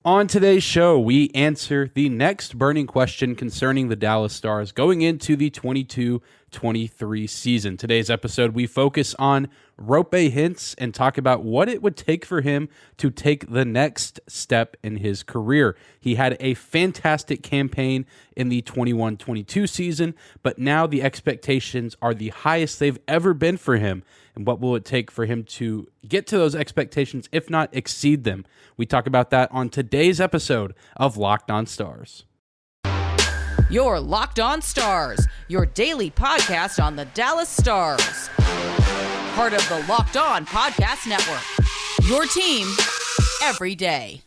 On today's show, we answer the next burning question concerning the Dallas Stars going into the 22-23 season. Today's episode, we focus on Roope Hintz and talk about what it would take for him to take the next step in his career. He had a fantastic campaign in the 21-22 season, but now the expectations are the highest they've ever been for him. And what will it take for him to get to those expectations, if not exceed them? We talk about that on today's episode of Locked On Stars. You're Locked On Stars, your daily podcast on the Dallas Stars. Part of the Locked On Podcast Network, your team every day.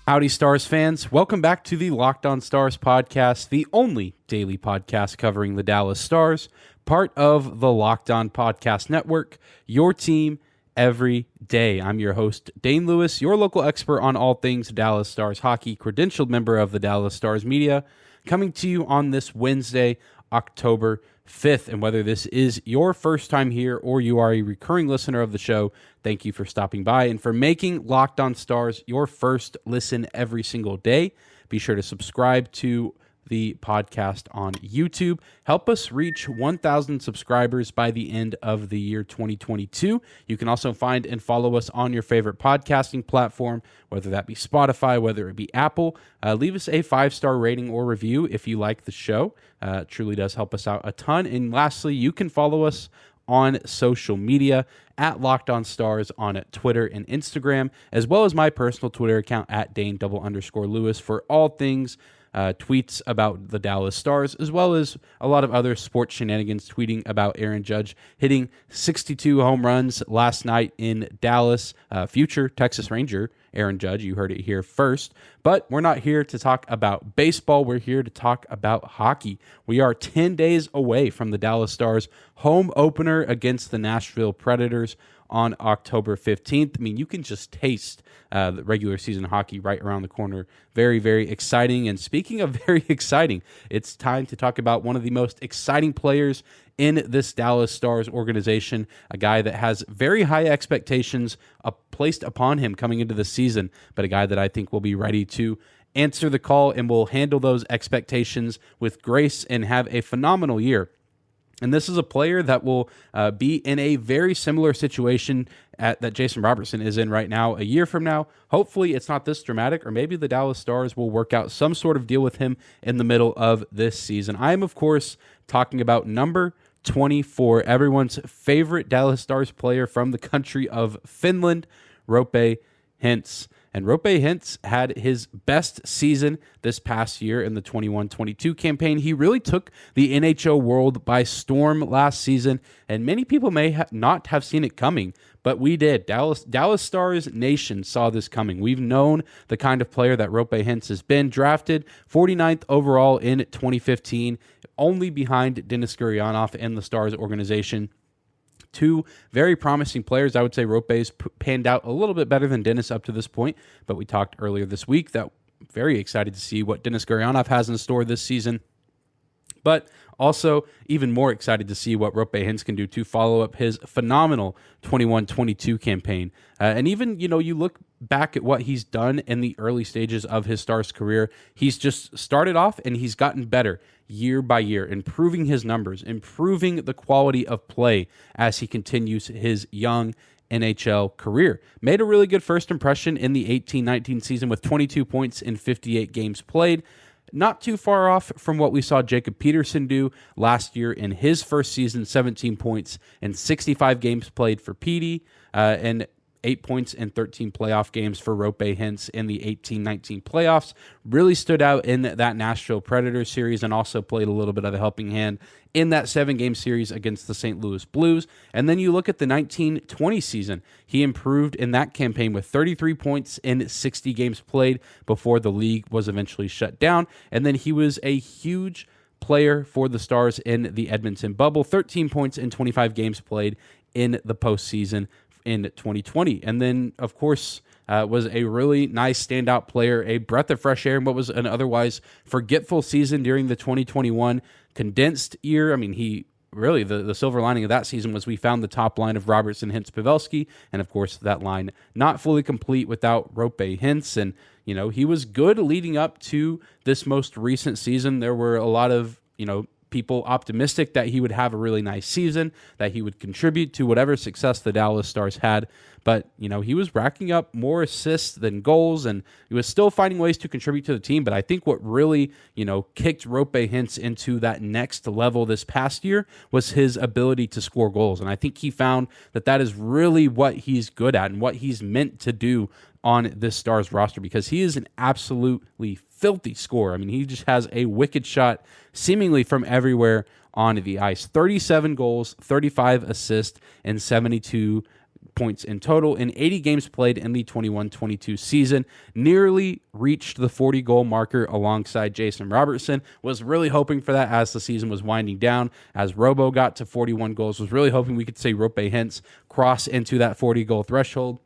Howdy, Stars fans. Welcome back to the Locked On Stars podcast, the only daily podcast covering the Dallas Stars, part of the Locked On Podcast Network, your team every day. I'm your host, Dane Lewis, your local expert on all things Dallas Stars hockey, credentialed member of the Dallas Stars media, coming to you on this Wednesday, October 5th. And whether this is your first time here or you are a recurring listener of the show, thank you for stopping by and for making Locked On Stars your first listen every single day. Be sure to subscribe to the podcast on YouTube. Help us reach 1,000 subscribers by the end of the year 2022. You can also find and follow us on your favorite podcasting platform, whether that be Spotify, whether it be Apple. Leave us a 5-star rating or review if you like the show. It truly does help us out a ton. And lastly, you can follow us on social media at Locked On Stars on Twitter and Instagram, as well as my personal Twitter account at Dane_Lewis for all things tweets about the Dallas Stars, as well as a lot of other sports shenanigans, tweeting about Aaron Judge hitting 62 home runs last night in Dallas. Future Texas Ranger Aaron Judge, you heard it here first. But we're not here to talk about baseball. We're here to talk about hockey. We are 10 days away from the Dallas Stars' home opener against the Nashville Predators on October 15th. I mean, you can just taste the regular season hockey right around the corner. Very, very exciting. And speaking of very exciting, it's time to talk about one of the most exciting players in this Dallas Stars organization, a guy that has very high expectations placed upon him coming into the season, but a guy that I think will be ready to answer the call and will handle those expectations with grace and have a phenomenal year. And this is a player that will be in a very similar situation that Jason Robertson is in right now a year from now. Hopefully it's not this dramatic, or maybe the Dallas Stars will work out some sort of deal with him in the middle of this season. I am, of course, talking about number 24, everyone's favorite Dallas Stars player from the country of Finland, Roope Hintz. And Roope Hintz had his best season this past year in the 21-22 campaign. He really took the NHL world by storm last season, and many people may not have seen it coming, but we did. Dallas Stars Nation saw this coming. We've known the kind of player that Roope Hintz has been. Drafted 49th overall in 2015, only behind Denis Gurianov and the Stars organization. Two very promising players. I would say Roope's panned out a little bit better than Denis up to this point, but we talked earlier this week that very excited to see what Denis Gurianov has in store this season. But also even more excited to see what Roope Hintz can do to follow up his phenomenal 21-22 campaign. And even, you look back at what he's done in the early stages of his Stars career, he's just started off and he's gotten better year by year, improving his numbers, improving the quality of play as he continues his young NHL career. Made a really good first impression in the 18-19 season with 22 points in 58 games played. Not too far off from what we saw Jacob Peterson do last year in his first season, 17 points in 65 games played for Petey, and 8 points in 13 playoff games for Roope Hintz in the 18-19 playoffs. Really stood out in that Nashville Predators series and also played a little bit of a helping hand in that 7-game series against the St. Louis Blues. And then you look at the 19-20 season. He improved in that campaign with 33 points in 60 games played before the league was eventually shut down. And then he was a huge player for the Stars in the Edmonton bubble. 13 points in 25 games played in the postseason in 2020. And then, of course, was a really nice standout player, a breath of fresh air in what was an otherwise forgetful season during the 2021 condensed year. I mean, he really, the silver lining of that season was we found the top line of Robertson, Hintz, Pavelski, and of course that line not fully complete without Roope Hintz. And, he was good leading up to this most recent season. There were a lot of, people optimistic that he would have a really nice season, that he would contribute to whatever success the Dallas Stars had. But, he was racking up more assists than goals, and he was still finding ways to contribute to the team. But I think what really, kicked Roope Hintz into that next level this past year was his ability to score goals. And I think he found that is really what he's good at and what he's meant to do on this Stars roster, because he is an absolutely filthy scorer. I mean, he just has a wicked shot seemingly from everywhere on the ice. 37 goals, 35 assists, and 72 points in total in 80 games played in the 21-22 season. Nearly reached the 40-goal marker alongside Jason Robertson. Was really hoping for that as the season was winding down. As Robo got to 41 goals, was really hoping we could see Roope Hintz cross into that 40-goal threshold.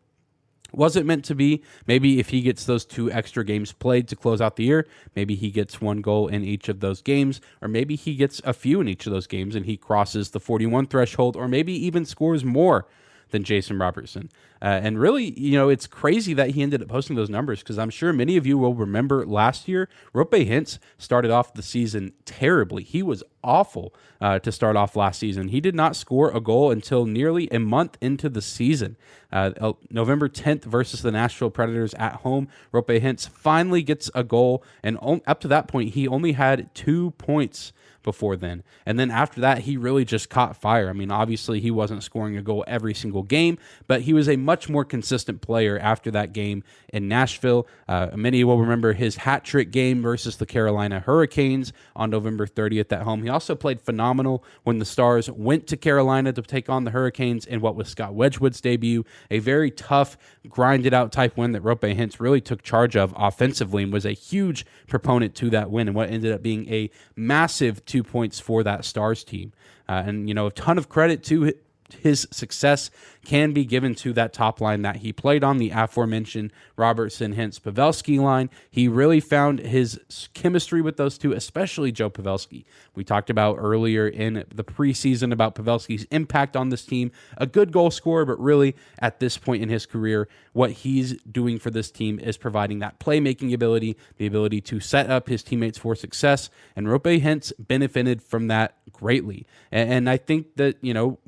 Wasn't meant to be. Maybe if he gets those 2 extra games played to close out the year, maybe he gets 1 goal in each of those games, or maybe he gets a few in each of those games and he crosses the 41 threshold, or maybe even scores more than Jason Robertson. And really, it's crazy that he ended up posting those numbers, because I'm sure many of you will remember last year, Roope Hintz started off the season terribly. He was awful to start off last season. He did not score a goal until nearly a month into the season. November 10th versus the Nashville Predators at home, Roope Hintz finally gets a goal, and up to that point, he only had 2 points before then. And then after that, he really just caught fire. I mean, obviously, he wasn't scoring a goal every single game, but he was a much more consistent player after that game in Nashville. Many will remember his hat trick game versus the Carolina Hurricanes on November 30th at home. He also played phenomenal when the Stars went to Carolina to take on the Hurricanes in what was Scott Wedgwood's debut, a very tough, grinded out type win that Roope Hintz really took charge of offensively and was a huge proponent to that win, and what ended up being a massive 2 points for that Stars team. And a ton of credit to his success can be given to that top line that he played on, the aforementioned Robertson, Hintz, Pavelski line. He really found his chemistry with those two, especially Joe Pavelski. We talked about earlier in the preseason about Pavelski's impact on this team. A good goal scorer, but really at this point in his career, what he's doing for this team is providing that playmaking ability, the ability to set up his teammates for success, and Roope Hintz benefited from that greatly. And I think that,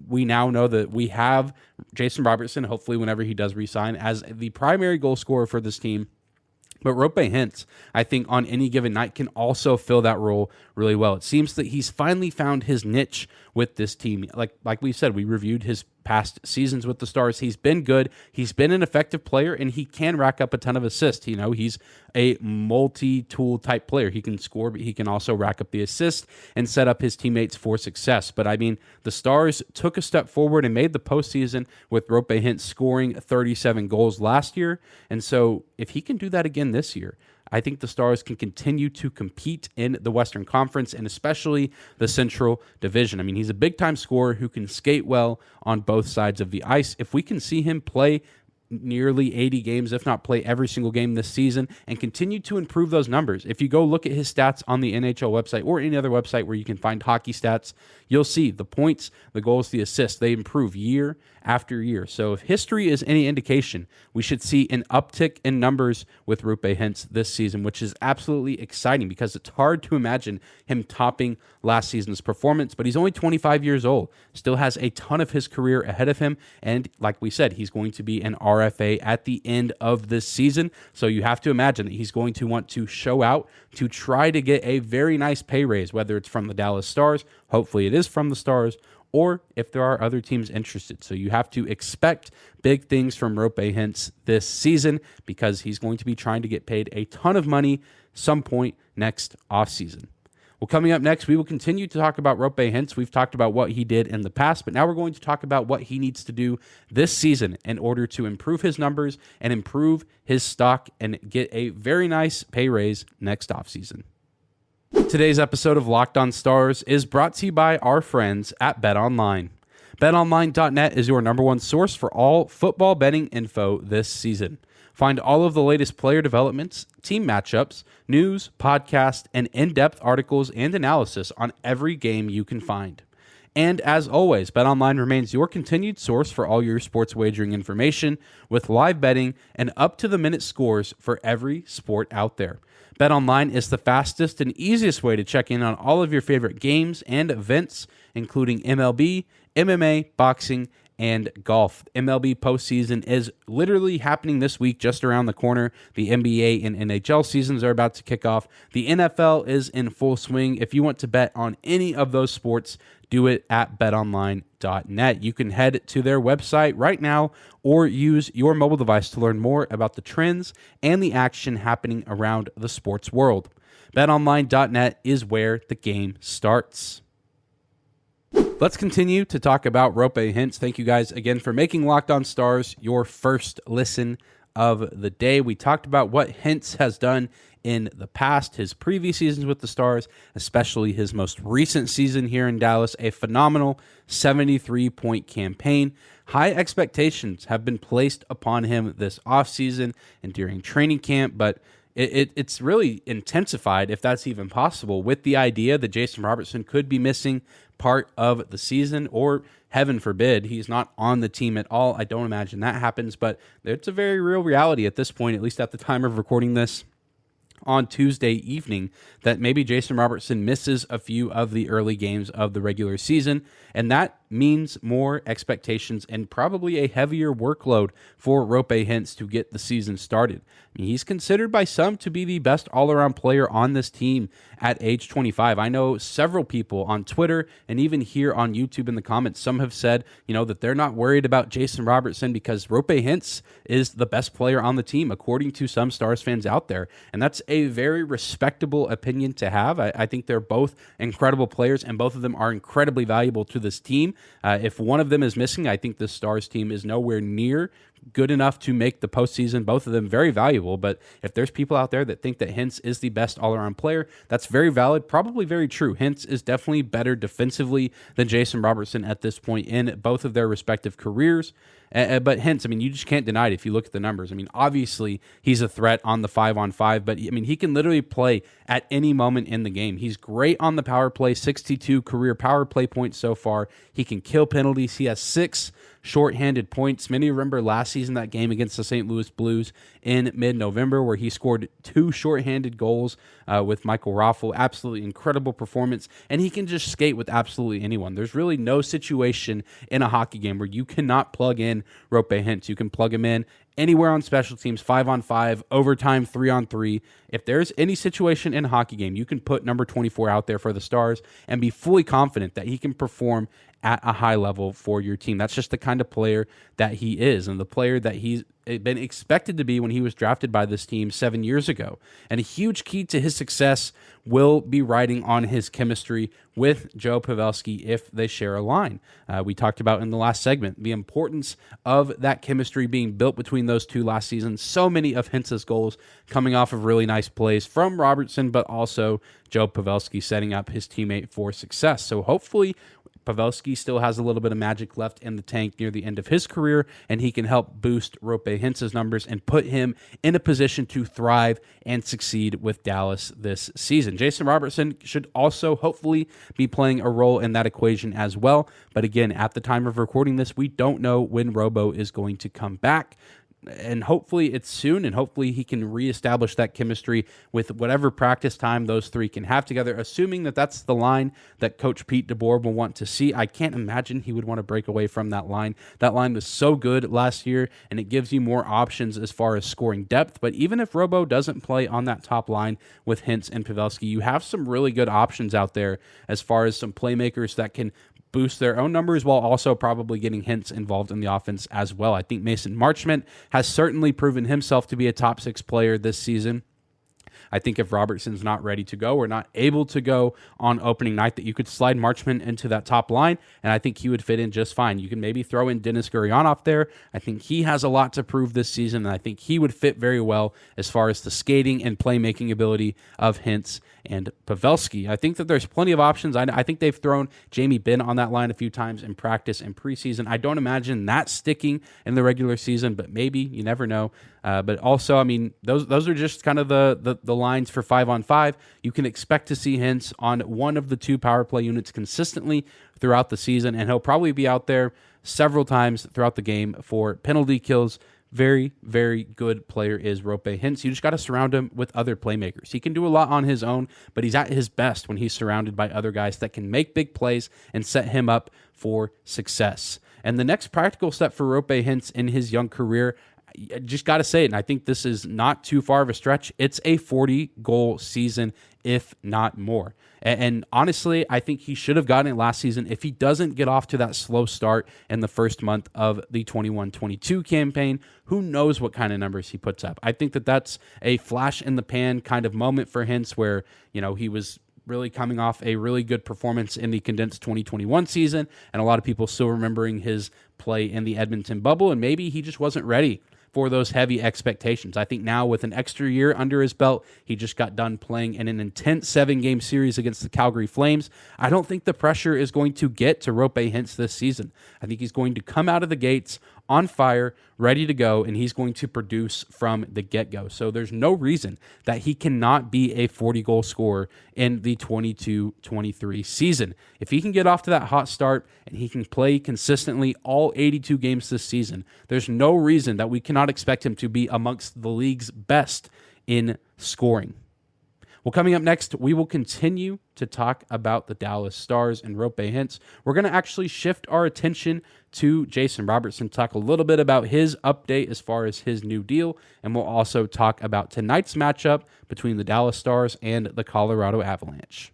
we now know that we have Jason Robertson, hopefully whenever he does resign, as the primary goal scorer for this team. But Roope Hintz, I think on any given night, can also fill that role really well. It seems that he's finally found his niche with this team. Like we said, we reviewed his past seasons with the Stars. He's been good. He's been an effective player, and he can rack up a ton of assists. He's a multi-tool type player. He can score, but he can also rack up the assists and set up his teammates for success. But I mean, the Stars took a step forward and made the postseason with Roope Hintz scoring 37 goals last year. And so if he can do that again this year, I think the Stars can continue to compete in the Western Conference and especially the Central Division. I mean, he's a big-time scorer who can skate well on both sides of the ice. If we can see him play nearly 80 games, if not play every single game this season, and continue to improve those numbers. If you go look at his stats on the NHL website or any other website where you can find hockey stats, you'll see the points, the goals, the assists, they improve year after year. So if history is any indication, we should see an uptick in numbers with Roope Hintz this season, which is absolutely exciting because it's hard to imagine him topping last season's performance, but he's only 25 years old, still has a ton of his career ahead of him, and like we said, he's going to be an RFA at the end of this season, so you have to imagine that he's going to want to show out to try to get a very nice pay raise, whether it's from the Dallas Stars, hopefully it is from the Stars, or if there are other teams interested. So you have to expect big things from Roope Hintz this season because he's going to be trying to get paid a ton of money some point next offseason. Well, coming up next, we will continue to talk about Roope Hintz. We've talked about what he did in the past, but now we're going to talk about what he needs to do this season in order to improve his numbers and improve his stock and get a very nice pay raise next offseason. Today's episode of Locked On Stars is brought to you by our friends at BetOnline. BetOnline.net is your number one source for all football betting info this season. Find all of the latest player developments, team matchups, news, podcasts, and in-depth articles and analysis on every game you can find. And as always, BetOnline remains your continued source for all your sports wagering information with live betting and up-to-the-minute scores for every sport out there. BetOnline is the fastest and easiest way to check in on all of your favorite games and events, including MLB, MMA, boxing, and golf. MLB postseason is literally happening this week, just around the corner. The NBA and NHL seasons are about to kick off. The NFL is in full swing. If you want to bet on any of those sports, do it at betonline.net. You can head to their website right now or use your mobile device to learn more about the trends and the action happening around the sports world. Betonline.net is where the game starts. Let's continue to talk about Roope Hintz. Thank you guys again for making Locked On Stars your first listen of the day. We talked about what Hintz has done in the past, his previous seasons with the Stars, especially his most recent season here in Dallas, a phenomenal 73-point campaign. High expectations have been placed upon him this offseason and during training camp, but it's really intensified, if that's even possible, with the idea that Jason Robertson could be missing part of the season, or heaven forbid, he's not on the team at all. I don't imagine that happens, but it's a very real reality at this point, at least at the time of recording this on Tuesday evening, that maybe Jason Robertson misses a few of the early games of the regular season, and that means more expectations and probably a heavier workload for Roope Hintz to get the season started. I mean, he's considered by some to be the best all-around player on this team at age 25. I know several people on Twitter and even here on YouTube in the comments, some have said, that they're not worried about Jason Robertson because Roope Hintz is the best player on the team, according to some Stars fans out there. And that's a very respectable opinion to have. I think they're both incredible players, and both of them are incredibly valuable to this team. If one of them is missing, I think the Stars team is nowhere near good enough to make the postseason. Both of them very valuable, but if there's people out there that think that Hintz is the best all-around player, that's very valid, probably very true. Hintz is definitely better defensively than Jason Robertson at this point in both of their respective careers. But Hintz, you just can't deny it if you look at the numbers. Obviously, he's a threat on the 5-on-5, but he can literally play at any moment in the game. He's great on the power play, 62 career power play points so far. He can kill penalties. He has 6 shorthanded points. Many remember last season that game against the St. Louis Blues in mid-November where he scored 2 shorthanded goals with Michael Raffl. Absolutely incredible performance, and he can just skate with absolutely anyone. There's really no situation in a hockey game where you cannot plug in Roope Hintz. You can plug him in anywhere on special teams, 5-on-5, overtime, 3-on-3. If there's any situation in a hockey game, you can put number 24 out there for the Stars and be fully confident that he can perform at a high level for your team. That's just the kind of player that he is, and the player that he's been expected to be when he was drafted by this team 7 years ago. And a huge key to his success will be riding on his chemistry with Joe Pavelski if they share a line. We talked about in the last segment the importance of that chemistry being built between those two last season. So many of Hintz's goals coming off of really nice plays from Robertson, but also Joe Pavelski setting up his teammate for success. So hopefully Pavelski still has a little bit of magic left in the tank near the end of his career, and he can help boost Roope Hintz's numbers and put him in a position to thrive and succeed with Dallas this season. Jason Robertson should also hopefully be playing a role in that equation as well. But again, at the time of recording this, we don't know when Robo is going to come back. And hopefully it's soon, and hopefully he can reestablish that chemistry with whatever practice time those three can have together, assuming that that's the line that Coach Pete DeBoer will want to see. I can't imagine he would want to break away from that line. That line was so good last year, and it gives you more options as far as scoring depth. But even if Robo doesn't play on that top line with Hintz and Pavelski, you have some really good options out there as far as some playmakers that can boost their own numbers while also probably getting Hintz involved in the offense as well. I think Mason Marchment has certainly proven himself to be a top 6 player this season. I think if Robertson's not ready to go or not able to go on opening night, that you could slide Marchment into that top line, and I think he would fit in just fine. You can maybe throw in Denis Gurianov there. I think he has a lot to prove this season, and I think he would fit very well as far as the skating and playmaking ability of Hintz and Pavelski. I think that there's plenty of options. I think they've thrown Jamie Benn on that line a few times in practice and preseason. I don't imagine that sticking in the regular season, but maybe, you never know. But also, I mean, those are just kind of the lines for 5-on-5. You can expect to see Hintz on one of the two power play units consistently throughout the season, and he'll probably be out there several times throughout the game for penalty kills. Very, very good player is Roope Hintz. You just got to surround him with other playmakers. He can do a lot on his own, but he's at his best when he's surrounded by other guys that can make big plays and set him up for success. And the next practical step for Roope Hintz in his young career, I just got to say it, and I think this is not too far of a stretch, it's a 40-goal season, if not more. And honestly, I think he should have gotten it last season. If he doesn't get off to that slow start in the first month of the 21-22 campaign, who knows what kind of numbers he puts up. I think that that's a flash in the pan kind of moment for Hintz where, he was really coming off a really good performance in the condensed 2021 season, and a lot of people still remembering his play in the Edmonton bubble, and maybe he just wasn't ready for those heavy expectations. I think now with an extra year under his belt, he just got done playing in an intense 7-game series against the Calgary Flames. I don't think the pressure is going to get to Roope Hintz this season. I think he's going to come out of the gates on fire, ready to go, and he's going to produce from the get-go. So there's no reason that he cannot be a 40-goal scorer in the 22-23 season. If he can get off to that hot start and he can play consistently all 82 games this season, there's no reason that we cannot expect him to be amongst the league's best in scoring. Well, coming up next, we will continue to talk about the Dallas Stars and Roope Hintz. We're going to actually shift our attention to Jason Robertson, talk a little bit about his update as far as his new deal, and we'll also talk about tonight's matchup between the Dallas Stars and the Colorado Avalanche.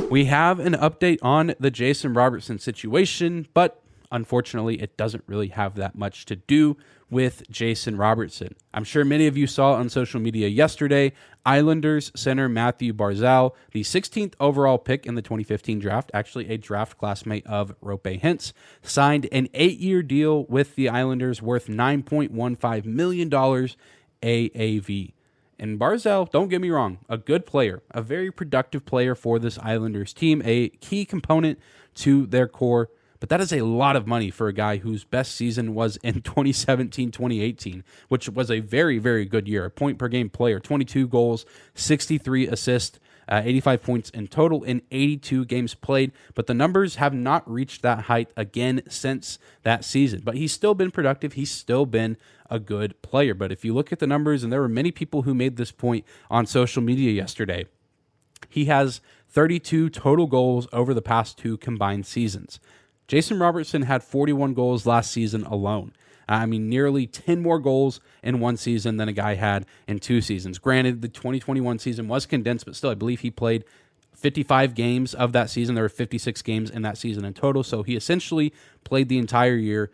We have an update on the Jason Robertson situation, but unfortunately, it doesn't really have that much to do with Jason Robertson. I'm sure many of you saw on social media yesterday, Islanders center Mathew Barzal, the 16th overall pick in the 2015 draft, actually a draft classmate of Roope Hintz, signed an 8-year deal with the Islanders worth $9.15 million AAV. And Barzal, don't get me wrong, a good player, a very productive player for this Islanders team, a key component to their core. But that is a lot of money for a guy whose best season was in 2017-2018, which was a very, very good year. A point-per-game player, 22 goals, 63 assists, 85 points in total in 82 games played. But the numbers have not reached that height again since that season. But he's still been productive. He's still been a good player. But if you look at the numbers, and there were many people who made this point on social media yesterday, he has 32 total goals over the past 2 combined seasons. Jason Robertson had 41 goals last season alone. Nearly 10 more goals in one season than a guy had in 2 seasons. Granted, the 2021 season was condensed, but still, I believe he played 55 games of that season. There were 56 games in that season in total, so he essentially played the entire year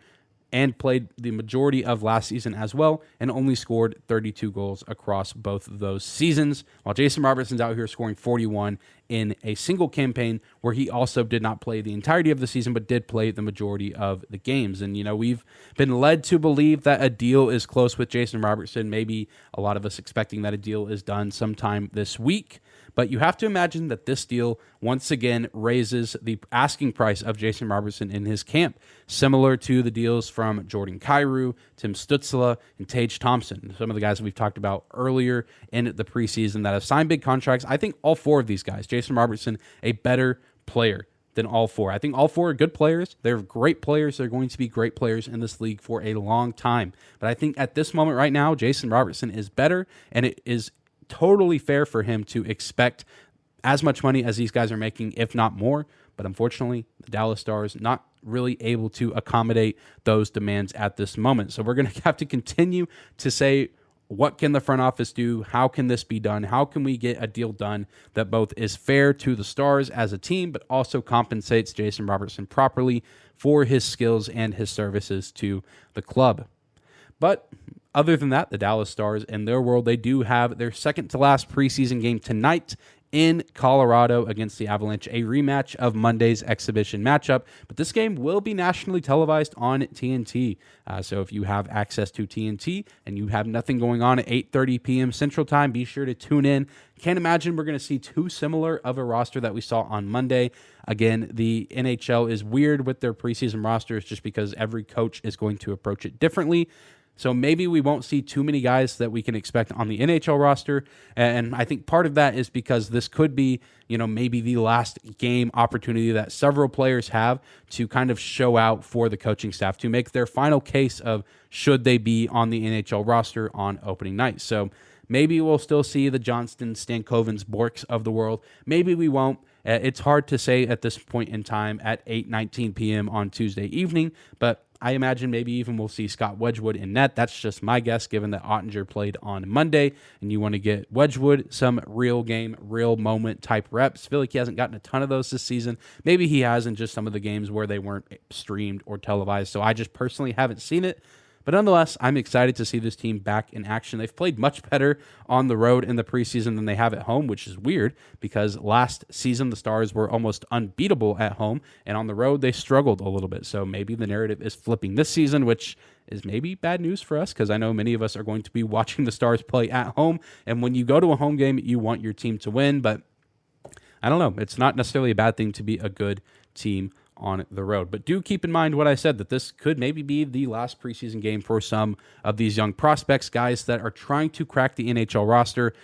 and played the majority of last season as well, and only scored 32 goals across both of those seasons, while Jason Robertson's out here scoring 41 in a single campaign where he also did not play the entirety of the season, but did play the majority of the games. And, we've been led to believe that a deal is close with Jason Robertson, maybe a lot of us expecting that a deal is done sometime this week. But you have to imagine that this deal once again raises the asking price of Jason Robertson in his camp, similar to the deals from Jordan Kyrou, Tim Stützle, and Tage Thompson, some of the guys that we've talked about earlier in the preseason that have signed big contracts. I think all 4 of these guys, Jason Robertson, a better player than all 4. I think all 4 are good players. They're great players. They're going to be great players in this league for a long time. But I think at this moment right now, Jason Robertson is better, and it is totally fair for him to expect as much money as these guys are making, if not more. But unfortunately, the Dallas Stars not really able to accommodate those demands at this moment. So we're going to have to continue to say, what can the front office do? How can this be done? How can we get a deal done that both is fair to the Stars as a team, but also compensates Jason Robertson properly for his skills and his services to the club? But other than that, the Dallas Stars, in their world, they do have their second-to-last preseason game tonight in Colorado against the Avalanche, a rematch of Monday's exhibition matchup. But this game will be nationally televised on TNT. So if you have access to TNT and you have nothing going on at 8:30 p.m. Central Time, be sure to tune in. Can't imagine we're going to see too similar of a roster that we saw on Monday. Again, the NHL is weird with their preseason rosters just because every coach is going to approach it differently. So maybe we won't see too many guys that we can expect on the NHL roster. And I think part of that is because this could be, maybe the last game opportunity that several players have to kind of show out for the coaching staff to make their final case of should they be on the NHL roster on opening night. So maybe we'll still see the Johnston, Stankovens, Borks of the world. Maybe we won't. It's hard to say at this point in time at 8:19 p.m. on Tuesday evening, but I imagine maybe even we'll see Scott Wedgwood in net. That's just my guess, given that Ottinger played on Monday, and you want to get Wedgwood some real game, real moment type reps. I feel like he hasn't gotten a ton of those this season. Maybe he has in just some of the games where they weren't streamed or televised, so I just personally haven't seen it. But nonetheless, I'm excited to see this team back in action. They've played much better on the road in the preseason than they have at home, which is weird because last season the Stars were almost unbeatable at home, and on the road they struggled a little bit. So maybe the narrative is flipping this season, which is maybe bad news for us because I know many of us are going to be watching the Stars play at home. And when you go to a home game, you want your team to win. But I don't know. It's not necessarily a bad thing to be a good team on the road. But do keep in mind what I said, that this could maybe be the last preseason game for some of these young prospects, guys that are trying to crack the NHL roster.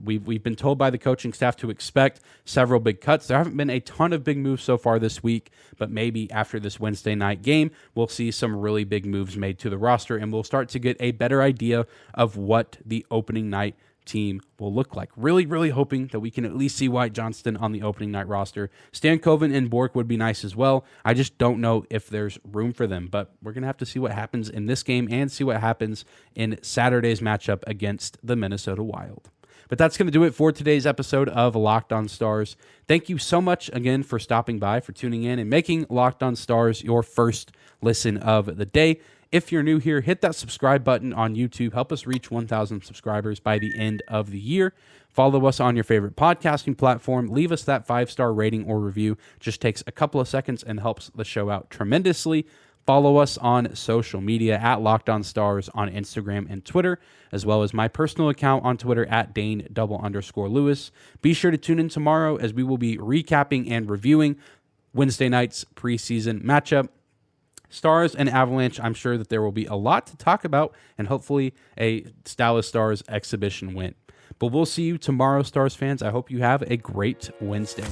We've been told by the coaching staff to expect several big cuts. There haven't been a ton of big moves so far this week, but maybe after this Wednesday night game, we'll see some really big moves made to the roster, and we'll start to get a better idea of what the opening night team will look like. Really, really hoping that we can at least see White Johnston on the opening night roster. Stankoven and Bork would be nice as well. I just don't know if there's room for them, but we're going to have to see what happens in this game and see what happens in Saturday's matchup against the Minnesota Wild. But that's going to do it for today's episode of Locked On Stars. Thank you so much again for stopping by, for tuning in, and making Locked On Stars your first listen of the day. If you're new here, hit that subscribe button on YouTube. Help us reach 1,000 subscribers by the end of the year. Follow us on your favorite podcasting platform. Leave us that 5-star rating or review. Just takes a couple of seconds and helps the show out tremendously. Follow us on social media at Locked On Stars on Instagram and Twitter, as well as my personal account on Twitter at Dane_Lewis. Be sure to tune in tomorrow as we will be recapping and reviewing Wednesday night's preseason matchup. Stars and Avalanche, I'm sure that there will be a lot to talk about and hopefully a Dallas Stars exhibition win. But we'll see you tomorrow, Stars fans. I hope you have a great Wednesday.